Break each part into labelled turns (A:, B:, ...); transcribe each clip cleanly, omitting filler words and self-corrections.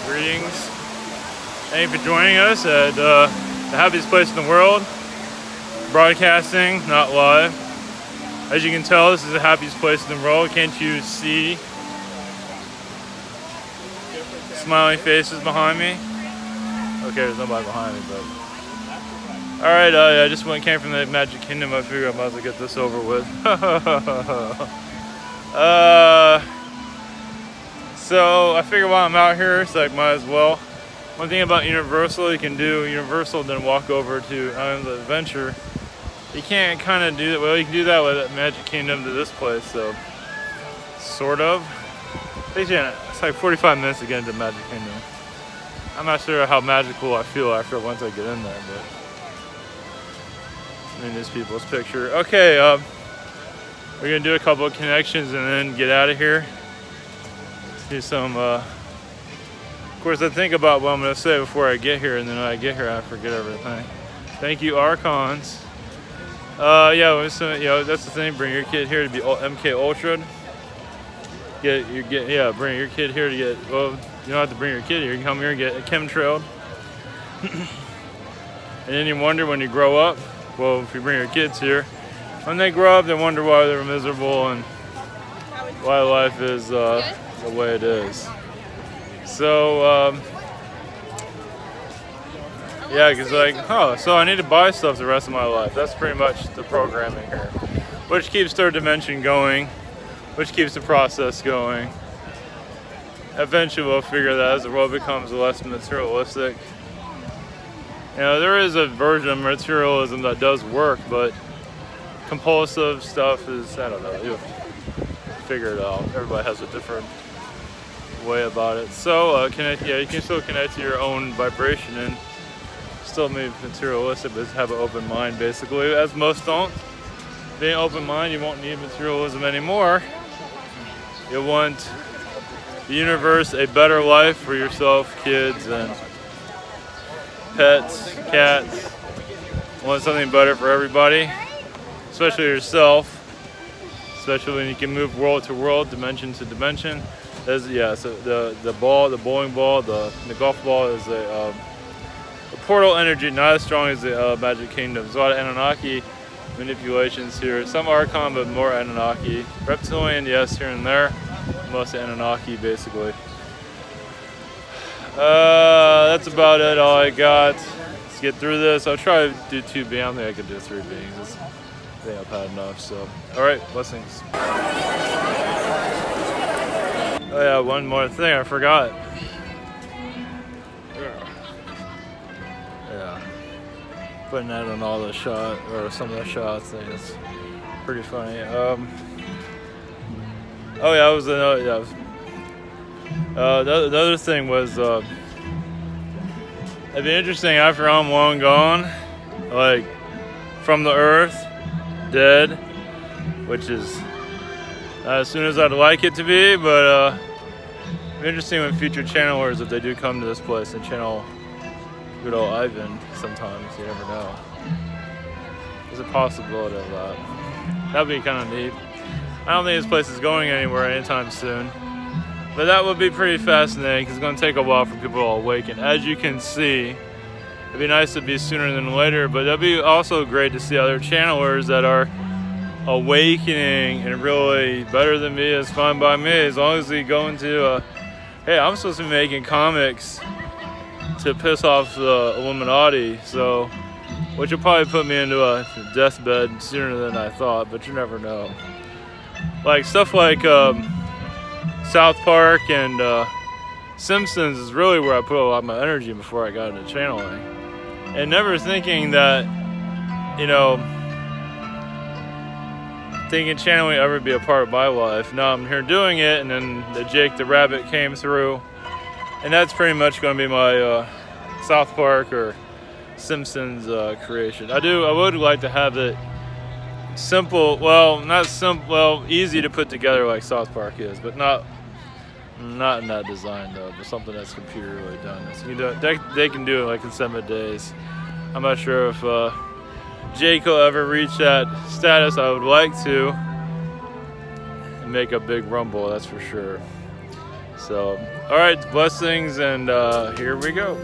A: greetings. Thank you for joining us at the happiest place in the world. Broadcasting, not live. As you can tell, this is the happiest place in the world. Can't you see smiling faces behind me? Okay, there's nobody behind me, but... Alright, I just came from the Magic Kingdom. I figured I might as well get this over with. So I figure while I'm out here, so I might as well. One thing about Universal, you can do Universal, then walk over to Islands of Adventure. You can't kind of do that. Well, you can do that with Magic Kingdom to this place, so sort of. It's like 45 minutes to get into Magic Kingdom. I'm not sure how magical I feel after once I get in there, but. In this people's picture. Okay, we're gonna do a couple of connections and then get out of here. Do some, of course I think about what I'm gonna say before I get here, and then when I get here I forget everything. Thank you, Archons. Yeah, that's the thing, bring your kid here to be MK Ultra. Bring your kid here to get, well, you don't have to bring your kid here, you can come here and get chemtrailed. And then you wonder when you grow up, well, if you bring your kids here, when they grow up, they wonder why they're miserable and why life is the way it is. So, yeah, because like, so I need to buy stuff the rest of my life. That's pretty much the programming here. Which keeps third dimension going, which keeps the process going. Eventually we'll figure that as the world becomes less materialistic. You know, there is a version of materialism that does work, but compulsive stuff is, I don't know, you'll figure it out. Everybody has a different way about it. So, you can still connect to your own vibration and still be materialistic, but have an open mind, basically, as most don't. Being open mind, you won't need materialism anymore. You'll want the universe, a better life for yourself, kids, and pets, cats. Want something better for everybody, especially yourself, especially when you can move world to world, dimension to dimension. So the ball, the bowling ball, the golf ball is a portal energy, not as strong as the Magic Kingdom. There's a lot of Anunnaki manipulations here. Some Archon, but more Anunnaki. Reptilian, yes, here and there. Mostly Anunnaki, basically. That's about it, all I got. Let's get through this. I'll try to do 2 beings. I don't think I could do 3 beings. I think I've had enough, so. Alright, blessings. Oh yeah, one more thing I forgot. Yeah. Putting that on all the shots, or some of the shots, I think it's pretty funny. Oh yeah, it was another, yeah. The other thing was, it'd be interesting after I'm long gone, like from the earth, dead, which is not as soon as I'd like it to be, but it'd be interesting with future channelers if they do come to this place and channel good old Ivan sometimes, you never know. There's a possibility of that. That'd be kind of neat. I don't think this place is going anywhere anytime soon. But that would be pretty fascinating because it's going to take a while for people to awaken. As you can see, it'd be nice to be sooner than later, but it'd be also great to see other channelers that are awakening and really better than me. Is fine by me, as long as we go into hey, I'm supposed to be making comics to piss off the Illuminati, so which will probably put me into a deathbed sooner than I thought, but you never know. Like stuff like South Park and Simpsons is really where I put a lot of my energy before I got into channeling. And never thinking that, you know, thinking channeling would ever be a part of my life. Now I'm here doing it, and then the Jake the Rabbit came through. And that's pretty much going to be my South Park or Simpsons creation. I would like to have it simple, well, not simple, well, easy to put together like South Park is, but not in that design though, but something that's computerly done. So you know, they can do it like in 7 days. I'm not sure if Jake will ever reach that status. I would like to, and make a big rumble, that's for sure. So, all right, blessings, and here we go.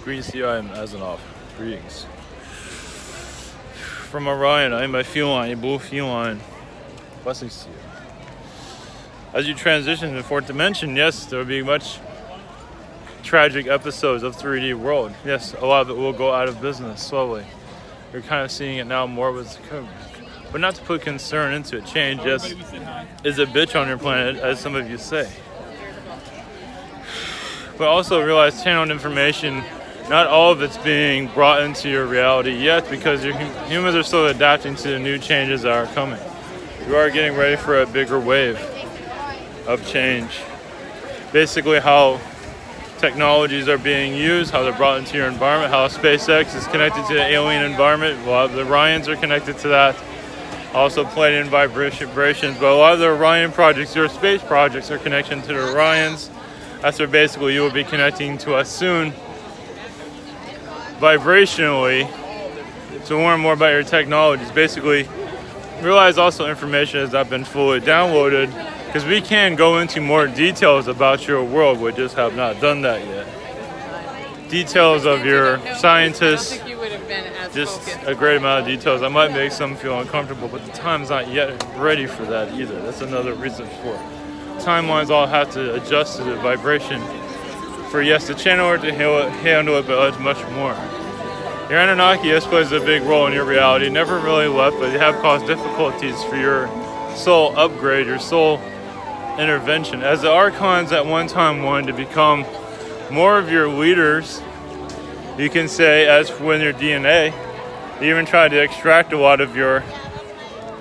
A: Greetings to you, I am Azanoff. Greetings. From Orion, I am a Feline, a blue Feline. Blessings to you. As you transition to the fourth dimension, yes, there will be much tragic episodes of 3D world. Yes, a lot of it will go out of business slowly. You're kind of seeing it now more with COVID. But not to put concern into it. Change, yes, is a bitch on your planet, as some of you say. But also realize channeled information, not all of it's being brought into your reality yet, because humans are still adapting to the new changes that are coming. You are getting ready for a bigger wave of change. Basically how technologies are being used, how they're brought into your environment, how SpaceX is connected to the alien environment. A lot of the Orions are connected to that. Also Pleiadian vibrations, but a lot of the Orion projects, your space projects, are connected to the Orions. That's where basically you will be connecting to us soon, vibrationally, to learn more about your technologies. Basically, realize also information has not been fully downloaded, because we can go into more details about your world. We just have not done that yet. Details of your scientists, just a great amount of details. I might make some feel uncomfortable, but the time's not yet ready for that either. That's another reason for it. Timelines all have to adjust to the vibration for, yes, the channel or to handle it, but much more. Your Anunnaki, yes, plays a big role in your reality. Never really left, but they have caused difficulties for your soul upgrade, your soul intervention. As the Archons at one time wanted to become more of your leaders, you can say, as when your DNA, they even tried to extract a lot of your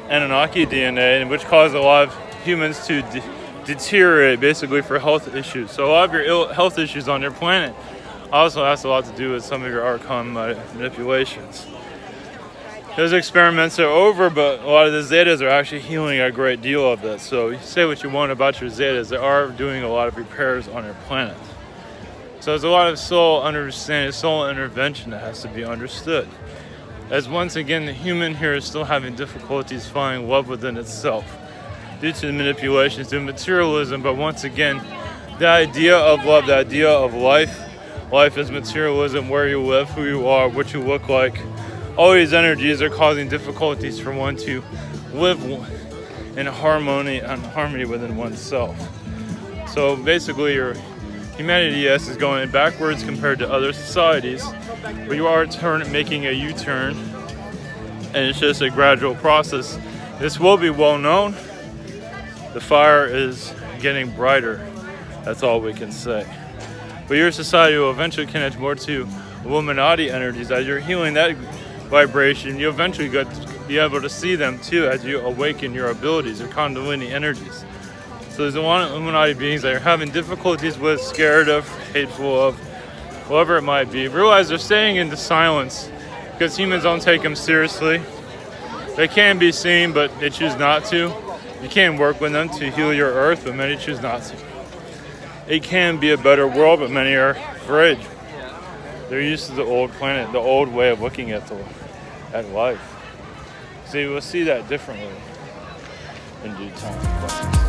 A: Anunnaki DNA, which caused a lot of humans to deteriorate, basically, for health issues. So a lot of your health issues on your planet also has a lot to do with some of your Archon manipulations. Those experiments are over, but a lot of the Zetas are actually healing a great deal of that. So you say what you want about your Zetas, they are doing a lot of repairs on your planet. So there's a lot of soul understanding, soul intervention that has to be understood. As once again, the human here is still having difficulties finding love within itself, due to the manipulations, to materialism. But once again, the idea of love, the idea of life is materialism, where you live, who you are, what you look like. All these energies are causing difficulties for one to live in harmony within oneself. So basically your humanity, yes, is going backwards compared to other societies, but you are making a U-turn, and it's just a gradual process. This will be well known. The fire is getting brighter. That's all we can say. But your society will eventually connect more to Illuminati energies. As you're healing that vibration, you eventually get to be able to see them too as you awaken your abilities, your Kundalini energies. So there's a lot of Illuminati beings that are having difficulties with, scared of, hateful of, whatever it might be. Realize they're staying into silence because humans don't take them seriously. They can be seen, but they choose not to. You can work with them to heal your earth, but many choose not to. It can be a better world, but many are afraid. They're used to the old planet, the old way of looking at life. So you will see that differently in due time.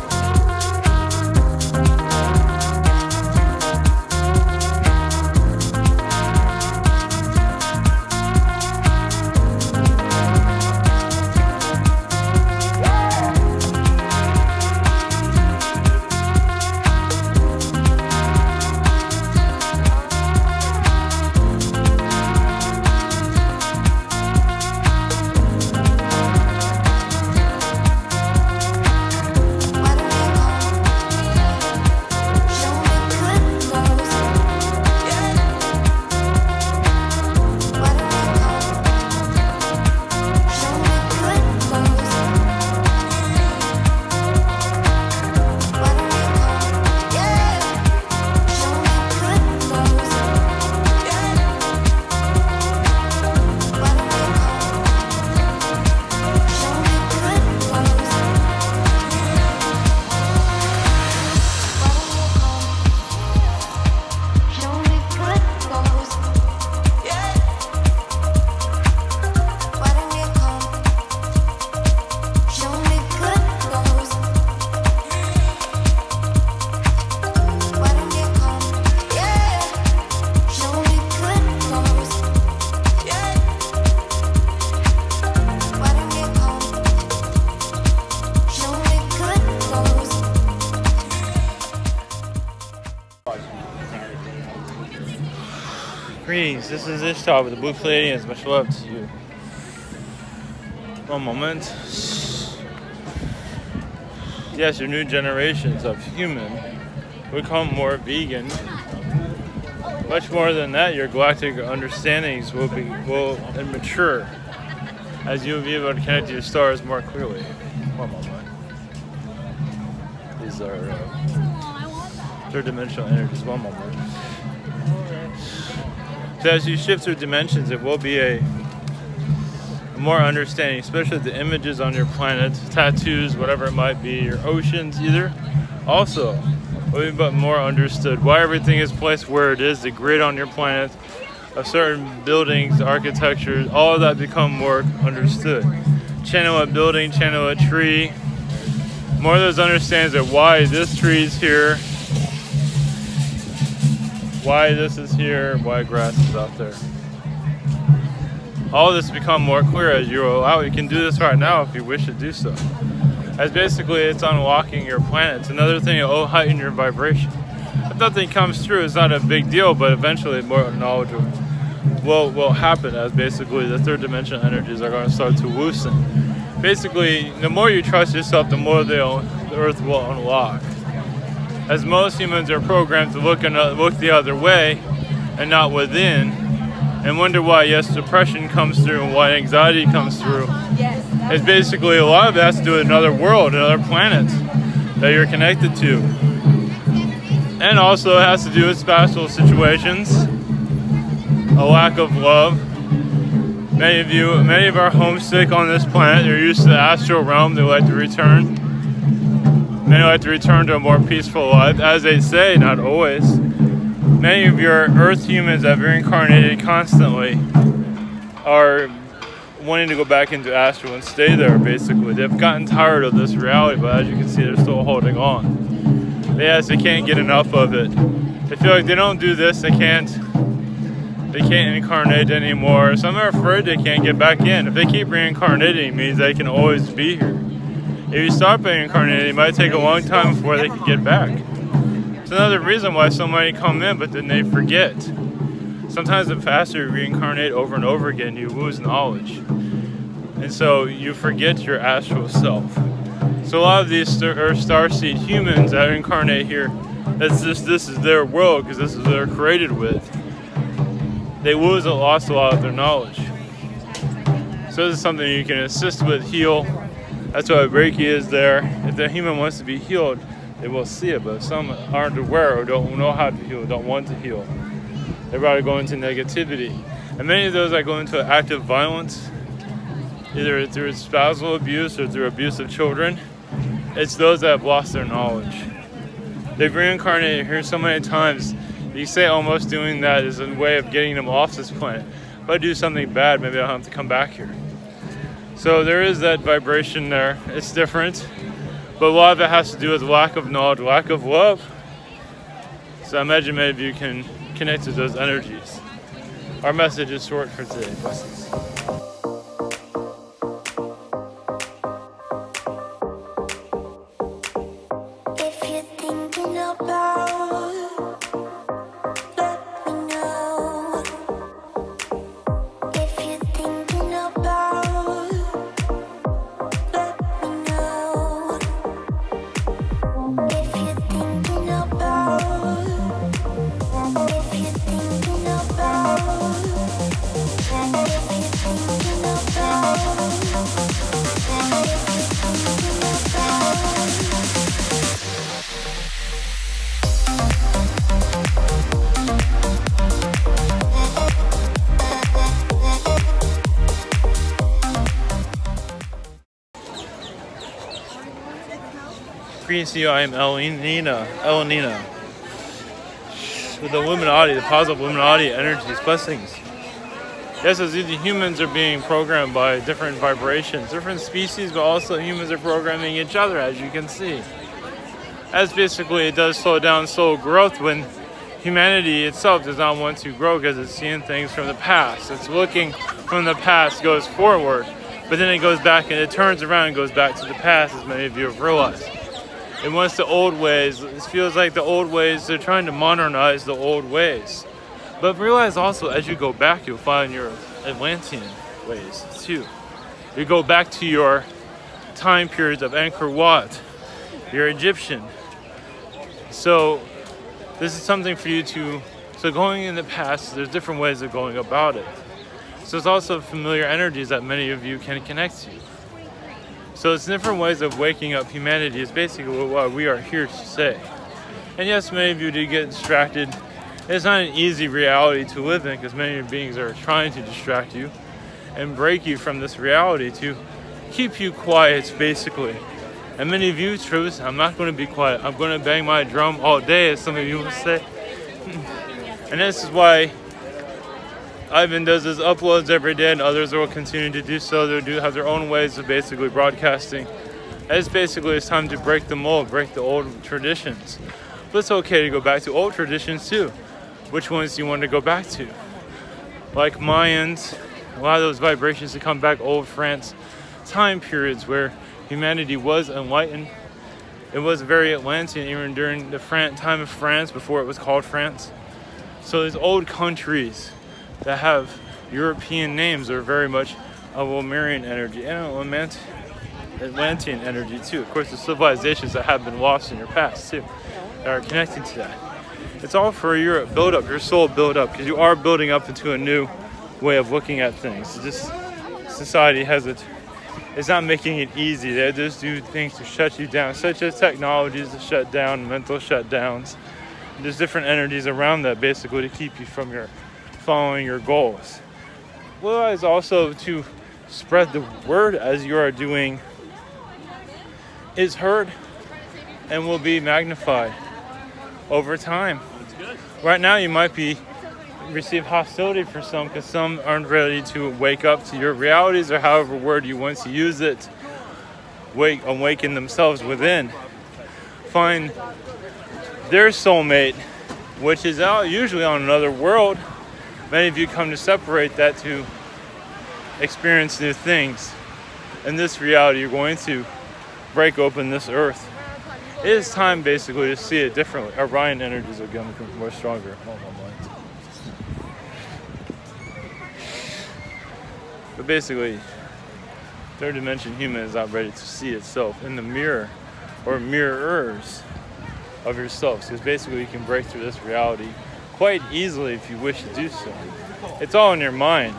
A: Greetings, this is Ishtar with the Blue Pleiadians. Much love to you. One moment. Yes, your new generations of human become more vegan. Much more than that, your galactic understandings will mature as you'll be able to connect to your stars more clearly. One moment. These are third dimensional energies. One moment. So as you shift through dimensions, it will be a more understanding, especially the images on your planet, tattoos, whatever it might be, your oceans either. Also, will be more understood why everything is placed where it is, the grid on your planet, of certain buildings, architecture, all of that become more understood. Channel a building, channel a tree. More of those understands that why this tree is here, why this is here, why grass is out there. All this become more clear as you roll out. You can do this right now if you wish to do so. As basically it's unlocking your planet. It's another thing that will heighten your vibration. If nothing comes through, it's not a big deal, but eventually more knowledge will happen as basically the third dimensional energies are going to start to loosen. Basically, the more you trust yourself, the more the earth will unlock. As most humans are programmed to look the other way and not within, and wonder why, yes, depression comes through and why anxiety comes through. It's basically a lot of it has to do with another world, another planet that you're connected to. And also it has to do with spatial situations, a lack of love. Many of our homesick on this planet. They're used to the astral realm. They like to return. Many like to return to a more peaceful life, as they say, not always. Many of your Earth humans that have reincarnated constantly are wanting to go back into astral and stay there, basically. They've gotten tired of this reality, but as you can see, they're still holding on. They can't get enough of it. They feel like they don't do this, they can't incarnate anymore. Some are afraid they can't get back in. If they keep reincarnating, it means they can always be here. If you stop reincarnating, it might take a long time before they can get back. It's another reason why so many come in, but then they forget. Sometimes the faster you reincarnate over and over again, you lose knowledge. And so you forget your astral self. So a lot of these starseed humans that incarnate here, this is their world because this is what they're created with. They lost a lot of their knowledge. So this is something you can assist with, heal. That's why Reiki is there. If the human wants to be healed, they will see it, but some aren't aware or don't know how to heal, don't want to heal. They're about to go into negativity. And many of those that go into active violence, either through spousal abuse or through abuse of children, it's those that have lost their knowledge. They've reincarnated here so many times, you say almost doing that is a way of getting them off this planet. If I do something bad, maybe I'll have to come back here. So there is that vibration there. It's different. But a lot of it has to do with lack of knowledge, lack of love. So I imagine many of you can connect to those energies. Our message is short for today. Blessings. Greetings to you, I am Elenina, with the Illuminati, the positive Illuminati energies, blessings. Yes, as the humans are being programmed by different vibrations, different species, but also humans are programming each other, as you can see. As basically it does slow down soul growth when humanity itself does not want to grow because it's seeing things from the past. It's looking from the past, goes forward, but then it goes back and it turns around and goes back to the past, as many of you have realized. It wants the old ways. It feels like the old ways, they're trying to modernize the old ways. But realize also, as you go back, you'll find your Atlantean ways too. You go back to your time periods of Angkor Wat, your Egyptian. So this is something for you to, so going in the past, there's different ways of going about it. So it's also familiar energies that many of you can connect to. So it's different ways of waking up humanity is basically what we are here to say. And yes, many of you do get distracted. It's not an easy reality to live in because many beings are trying to distract you and break you from this reality to keep you quiet, basically. And many of you choose, I'm not going to be quiet. I'm going to bang my drum all day, as some of you will say. And this is why Ivan does his uploads every day, and others will continue to do so. They do have their own ways of basically broadcasting. It's basically, it's time to break the mold, break the old traditions. But it's okay to go back to old traditions too. Which ones do you want to go back to? Like Mayans, a lot of those vibrations to come back, old France time periods where humanity was enlightened. It was very Atlantean even during the time of France, before it was called France. So these old countries that have European names are very much of Lemurian energy and Atlantean energy too. Of course, the civilizations that have been lost in your past too, that are connected to that. It's all for your build up, your soul build up, because you are building up into a new way of looking at things. This society has it's not making it easy. They just do things to shut you down, such as technologies to shut down, mental shutdowns. There's different energies around that basically to keep you from following your goals. Realize also to spread the word as you are doing is heard and will be magnified over time. Right now you might receive hostility for some because some aren't ready to wake up to your realities, or however word you want to use it. Awaken themselves within. Find their soulmate, which is out usually on another world. Many of you come to separate that to experience new things. In this reality, you're going to break open this earth. It is time basically to see it differently. Orion energies are going to become more stronger. Oh, my mind. But basically, third dimension human is not ready to see itself in the mirror or mirrors of yourself. So basically you can break through this reality quite easily if you wish to do so. It's all in your mind.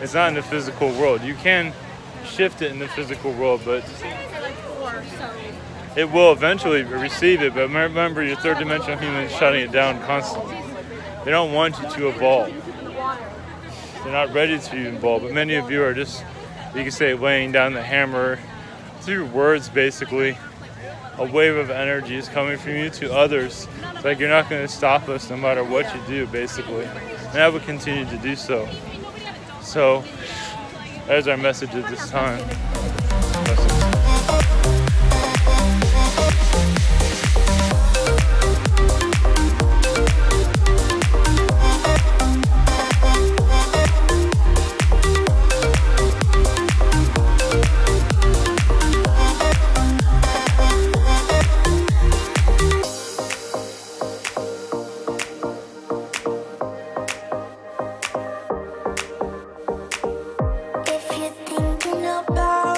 A: It's not in the physical world. You can shift it in the physical world, but it will eventually receive it. But remember, your third dimensional human is shutting it down constantly. They don't want you to evolve. They're not ready to evolve, but many of you are just, you can say, laying down the hammer through words, basically. A wave of energy is coming from you to others. It's like you're not going to stop us no matter what you do, basically. And I will continue to do so. So, there's our message at this time.
B: If you're thinking about